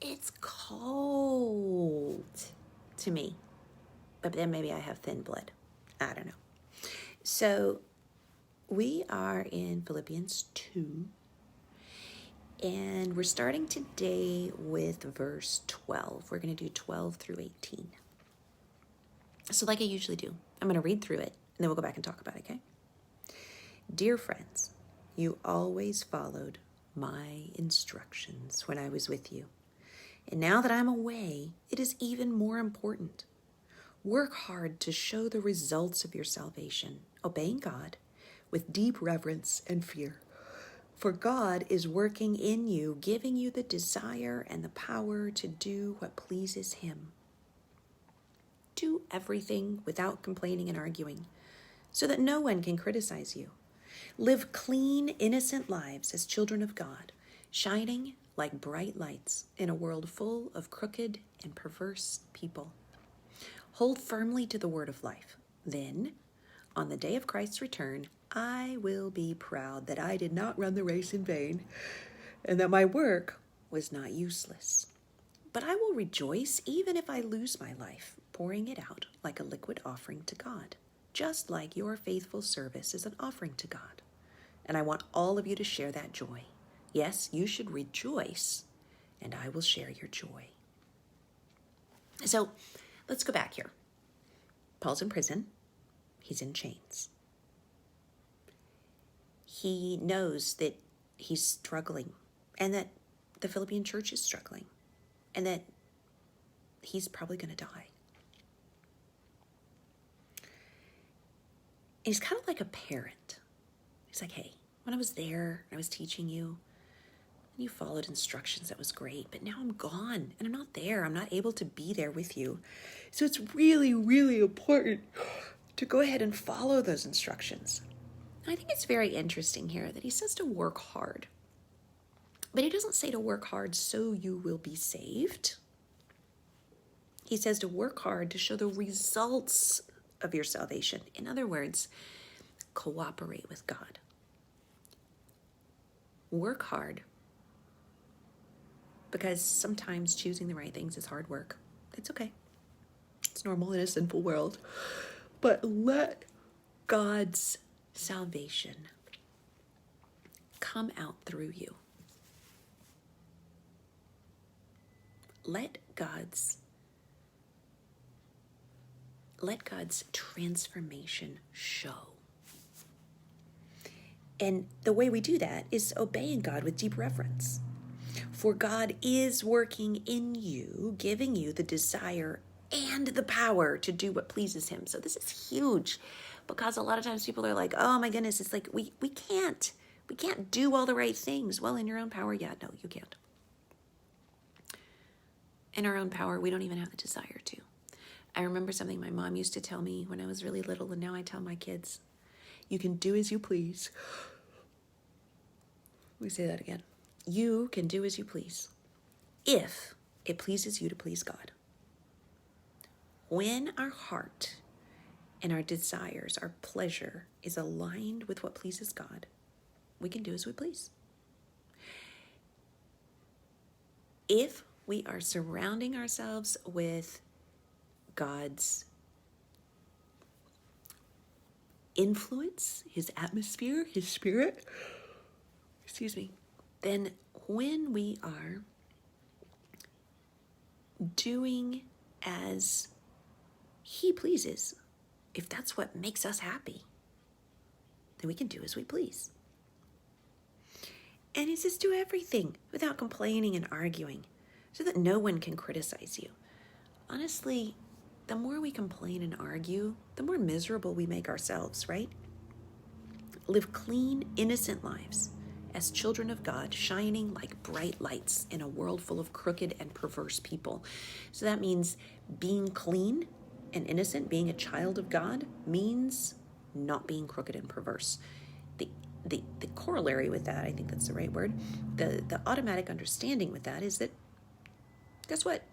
it's cold to me. But then maybe I have thin blood. I don't know. So we are in Philippians 2. And we're starting today with verse 12. We're going to do 12 through 18. So like I usually do, I'm going to read through it, and then we'll go back and talk about it, okay? Dear friends, you always followed my instructions when I was with you. And now that I'm away, it is even more important. Work hard to show the results of your salvation, obeying God with deep reverence and fear. For God is working in you, giving you the desire and the power to do what pleases Him. Do everything without complaining and arguing, so that no one can criticize you. Live clean, innocent lives as children of God, shining like bright lights in a world full of crooked and perverse people. Hold firmly to the word of life. Then, on the day of Christ's return, I will be proud that I did not run the race in vain and that my work was not useless. But I will rejoice even if I lose my life, pouring it out like a liquid offering to God, just like your faithful service is an offering to God. And I want all of you to share that joy. Yes, you should rejoice, and I will share your joy. So let's go back here. Paul's in prison. He's in chains. He knows that he's struggling and that the Philippian church is struggling and that he's probably going to die. And he's kind of like a parent. He's like, hey, when I was there, I was teaching you, and you followed instructions. That was great. But now I'm gone and I'm not there. I'm not able to be there with you. So it's really, really important to go ahead and follow those instructions. I think it's very interesting here that he says to work hard. But he doesn't say to work hard so you will be saved. He says to work hard to show the results of your salvation. In other words, cooperate with God. Work hard. Because sometimes choosing the right things is hard work. It's okay. It's normal in a sinful world. But let God's salvation come out through you. Let God's transformation show. And the way we do that is obeying God with deep reverence. For God is working in you, giving you the desire and the power to do what pleases Him. So this is huge, because a lot of times people are like, oh my goodness, it's like we can't do all the right things. Well, in your own power, yeah, no, you can't. In our own power, we don't even have the desire to. I remember something my mom used to tell me when I was really little, and now I tell my kids, you can do as you please. Let me say that again. You can do as you please, if it pleases you to please God. When our heart and our desires, our pleasure is aligned with what pleases God, we can do as we please. If we are surrounding ourselves with God's influence, His atmosphere, His spirit, then when we are doing as He pleases, if that's what makes us happy, then we can do as we please. And He says, do everything without complaining and arguing, so that no one can criticize you. Honestly, the more we complain and argue, the more miserable we make ourselves, right? Live clean, innocent lives as children of God, shining like bright lights in a world full of crooked and perverse people. So that means being clean and innocent, being a child of God, means not being crooked and perverse. The corollary with that, I think that's the right word, the automatic understanding with that is that, guess what?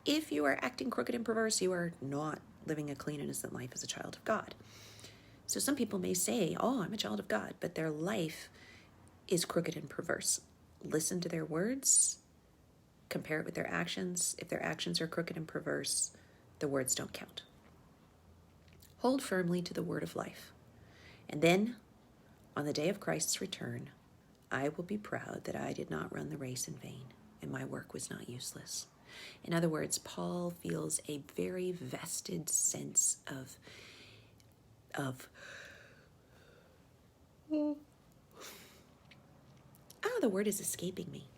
If you are acting crooked and perverse, you are not living a clean, innocent life as a child of God. So some people may say, oh, I'm a child of God, but their life is crooked and perverse. Listen to their words compare it with their actions. If their actions are crooked and perverse, the words don't count. Hold firmly to the word of life. And then, on the day of Christ's return, I will be proud that I did not run the race in vain, and my work was not useless. In other words, Paul feels a very vested sense of the word is escaping me.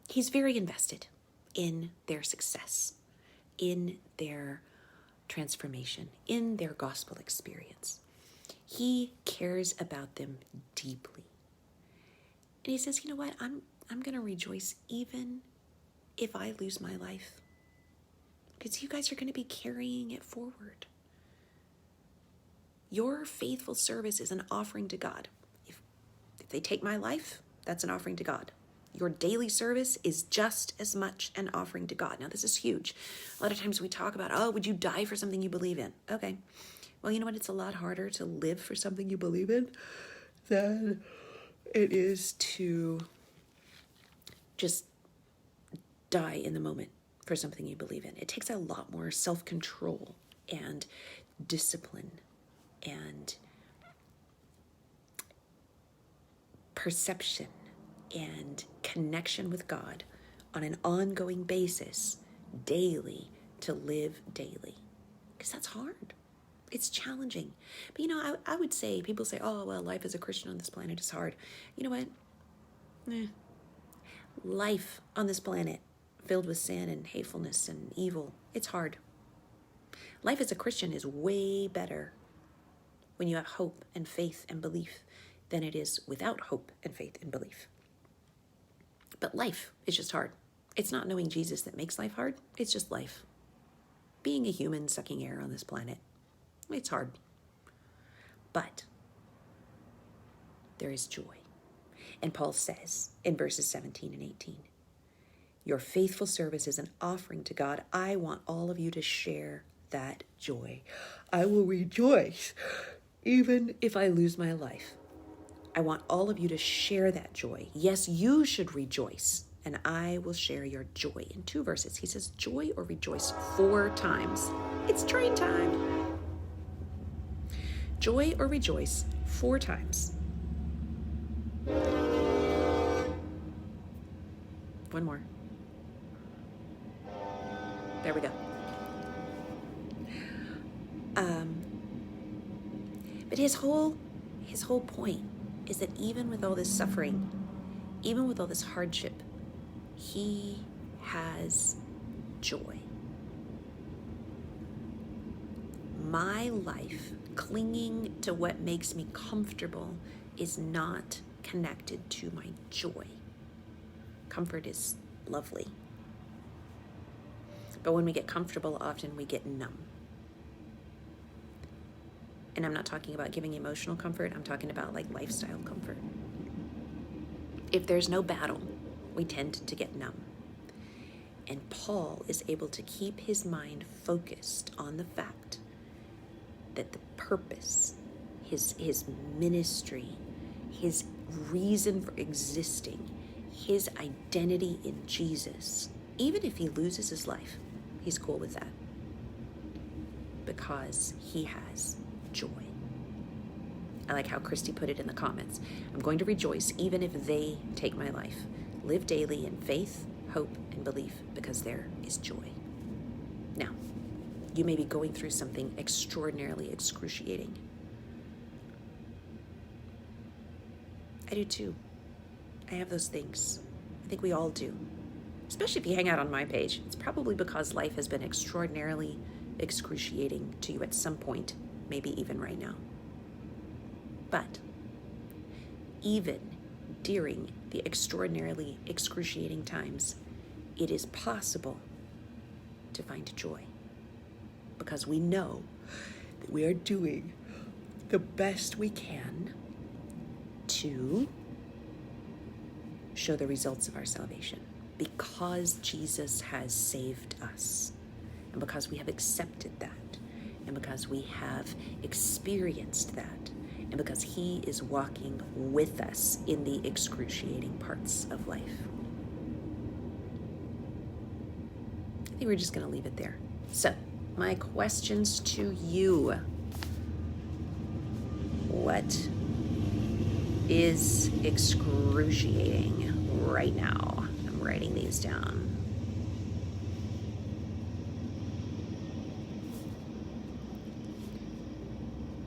He's very invested in their success, in their transformation, in their gospel experience. He cares about them deeply. And he says, you know what? I'm going to rejoice even if I lose my life, because you guys are going to be carrying it forward. Your faithful service is an offering to God. If they take my life, that's an offering to God. Your daily service is just as much an offering to God. Now, this is huge. A lot of times we talk about, oh, would you die for something you believe in? Okay. Well, you know what? It's a lot harder to live for something you believe in than it is to just die in the moment for something you believe in. It takes a lot more self-control and discipline and perception and connection with God on an ongoing basis, daily, to live daily. Because that's hard. It's challenging. But you know, I would say, people say, oh, well, life as a Christian on this planet is hard. You know what? Life on this planet filled with sin and hatefulness and evil, it's hard. Life as a Christian is way better when you have hope and faith and belief than it is without hope and faith and belief. But life is just hard. It's not knowing Jesus that makes life hard. It's just life. Being a human sucking air on this planet, it's hard. But there is joy. And Paul says in verses 17 and 18, your faithful service is an offering to God. I want all of you to share that joy. I will rejoice even if I lose my life. I want all of you to share that joy. Yes, you should rejoice, and I will share your joy. In 2 verses, he says joy or rejoice 4 times. It's train time. Joy or rejoice 4 times. One more. There we go. But his whole point is that even with all this suffering, even with all this hardship, he has joy. My life, clinging to what makes me comfortable, is not connected to my joy. Comfort is lovely. But when we get comfortable, often we get numb. And I'm not talking about giving emotional comfort. I'm talking about like lifestyle comfort. If there's no battle, we tend to get numb. And Paul is able to keep his mind focused on the fact that the purpose, his ministry, his reason for existing, his identity in Jesus, even if he loses his life, he's cool with that. Because he has joy. I like how Christy put it in the comments. I'm going to rejoice even if they take my life. Live daily in faith, hope, and belief because there is joy. Now, you may be going through something extraordinarily excruciating. I do too. I have those things. I think we all do. Especially if you hang out on my page. It's probably because life has been extraordinarily excruciating to you at some point, maybe even right now. But even during the extraordinarily excruciating times, it is possible to find joy because we know that we are doing the best we can to show the results of our salvation because Jesus has saved us and because we have accepted that and because we have experienced that and because he is walking with us in the excruciating parts of life. I think we're just going to leave it there. So, my questions to you. What is excruciating right now? I'm writing these down.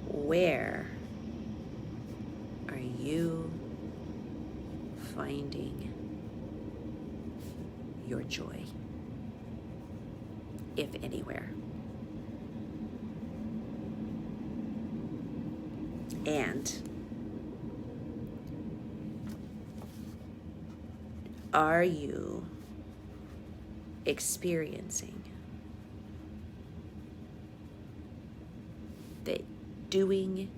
Where are you finding your joy, if anywhere? And are you experiencing that doing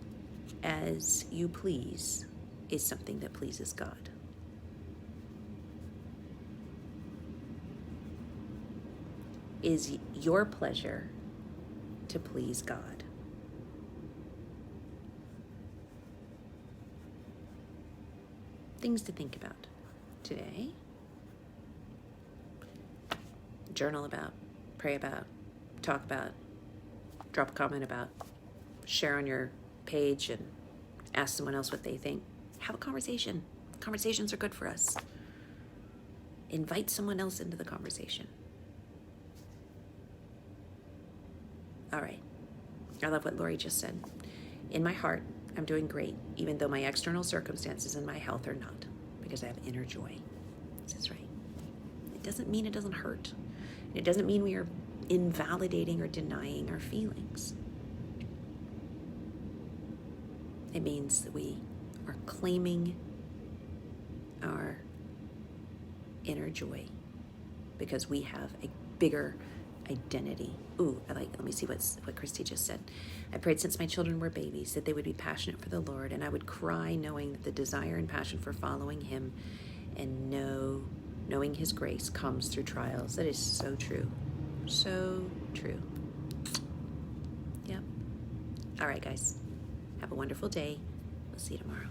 as you please is something that pleases God? Is your pleasure to please God? Things to think about today. Journal about, pray about, talk about, drop a comment about, share on your page and ask someone else what they think. Have a conversation. Conversations are good for us. Invite someone else into the conversation. All right. I love what Lori just said. In my heart, I'm doing great, even though my external circumstances and my health are not, because I have inner joy. This is right. It doesn't mean it doesn't hurt. It doesn't mean we are invalidating or denying our feelings. It means that we are claiming our inner joy because we have a bigger identity. Let me see what Christy just said. I prayed since my children were babies that they would be passionate for the Lord, and I would cry knowing that the desire and passion for following Him and knowing His grace comes through trials. That is so true. So true. Yep. All right, guys. Have a wonderful day. We'll see you tomorrow.